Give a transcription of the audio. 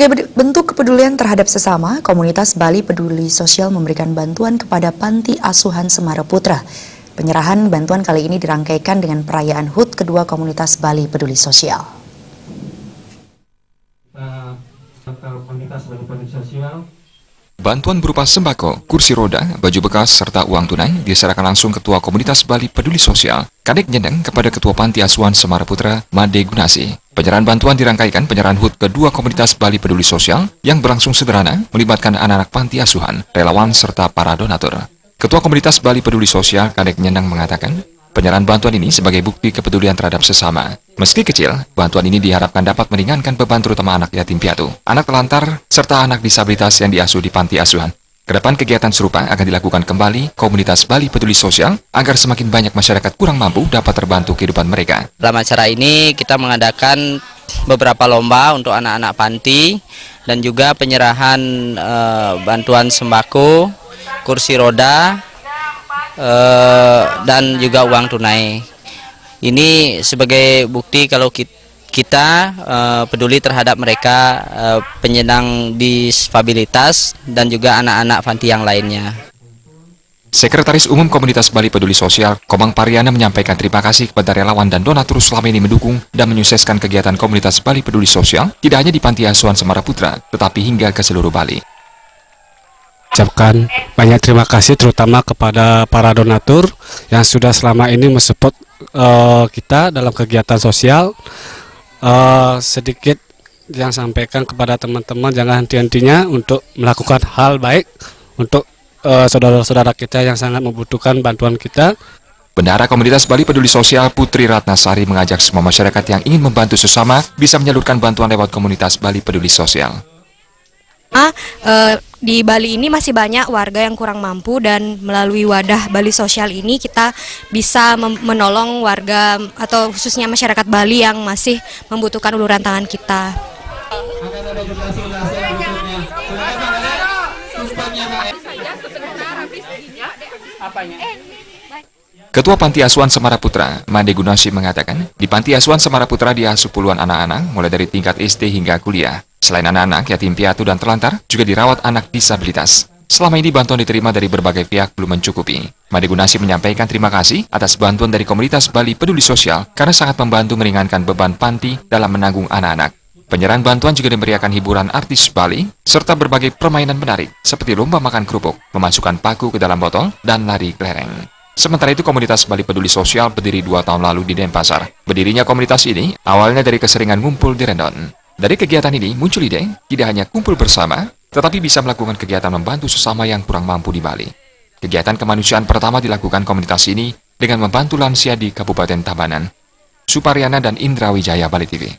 Bentuk kepedulian terhadap sesama, komunitas Bali Peduli Sosial memberikan bantuan kepada Panti Asuhan Semaraputra. Penyerahan bantuan kali ini dirangkaikan dengan perayaan HUT kedua komunitas Bali Peduli Sosial. Bantuan berupa sembako, kursi roda, baju bekas, serta uang tunai diserahkan langsung Ketua Komunitas Bali Peduli Sosial, Kadek Nyendeng, kepada Ketua Panti Asuhan Semaraputra, Made Gunasi. Penyerahan bantuan dirangkaikan penyerahan HUT kedua Komunitas Bali Peduli Sosial yang berlangsung sederhana, melibatkan anak-anak panti asuhan, relawan, serta para donatur. Ketua Komunitas Bali Peduli Sosial, Kadek Nyendeng, mengatakan, penyerahan bantuan ini sebagai bukti kepedulian terhadap sesama. Meski kecil, bantuan ini diharapkan dapat meringankan beban terutama anak yatim piatu, anak telantar, serta anak disabilitas yang diasuh di panti asuhan. Kedepan kegiatan serupa akan dilakukan kembali Komunitas Bali Peduli Sosial agar semakin banyak masyarakat kurang mampu dapat terbantu kehidupan mereka. Dalam acara ini kita mengadakan beberapa lomba untuk anak-anak panti dan juga penyerahan bantuan sembako, kursi roda, dan juga uang tunai. Ini sebagai bukti kalau kita peduli terhadap mereka penyandang disabilitas dan juga anak-anak panti yang lainnya. Sekretaris Umum Komunitas Bali Peduli Sosial, Komang Pariana, menyampaikan terima kasih kepada relawan dan donatur selama ini mendukung dan menyukseskan kegiatan Komunitas Bali Peduli Sosial tidak hanya di Panti Asuhan Semaraputra, tetapi hingga ke seluruh Bali. Ucapkan banyak terima kasih terutama kepada para donatur yang sudah selama ini mensupport kita dalam kegiatan sosial. Sedikit yang sampaikan kepada teman-teman, jangan henti-hentinya untuk melakukan hal baik untuk saudara-saudara kita yang sangat membutuhkan bantuan kita. Bendahara Komunitas Bali Peduli Sosial Putri Ratnasari mengajak semua masyarakat yang ingin membantu sesama bisa menyalurkan bantuan lewat Komunitas Bali Peduli Sosial. Di Bali ini masih banyak warga yang kurang mampu dan melalui wadah Bali Sosial ini kita bisa menolong warga atau khususnya masyarakat Bali yang masih membutuhkan uluran tangan kita. Ketua Panti Asuhan Semaraputra, Made Gunasi, mengatakan, di Panti Asuhan Semaraputra diasuh puluhan anak-anak mulai dari tingkat SD hingga kuliah. Selain anak-anak yatim piatu dan telantar, juga dirawat anak disabilitas. Selama ini bantuan diterima dari berbagai pihak belum mencukupi. Made Gunasi menyampaikan terima kasih atas bantuan dari Komunitas Bali Peduli Sosial karena sangat membantu meringankan beban panti dalam menanggung anak-anak. Penyerahan bantuan juga diberiakan hiburan artis Bali, serta berbagai permainan menarik, seperti lomba makan kerupuk, memasukkan paku ke dalam botol, dan lari kelereng. Sementara itu, Komunitas Bali Peduli Sosial berdiri 2 tahun lalu di Denpasar. Berdirinya komunitas ini awalnya dari keseringan ngumpul di Rendon. Dari kegiatan ini muncul ide tidak hanya kumpul bersama, tetapi bisa melakukan kegiatan membantu sesama yang kurang mampu di Bali. Kegiatan kemanusiaan pertama dilakukan komunitas ini dengan membantu lansia di Kabupaten Tabanan. Supariana dan Indra Wijaya, Bali TV.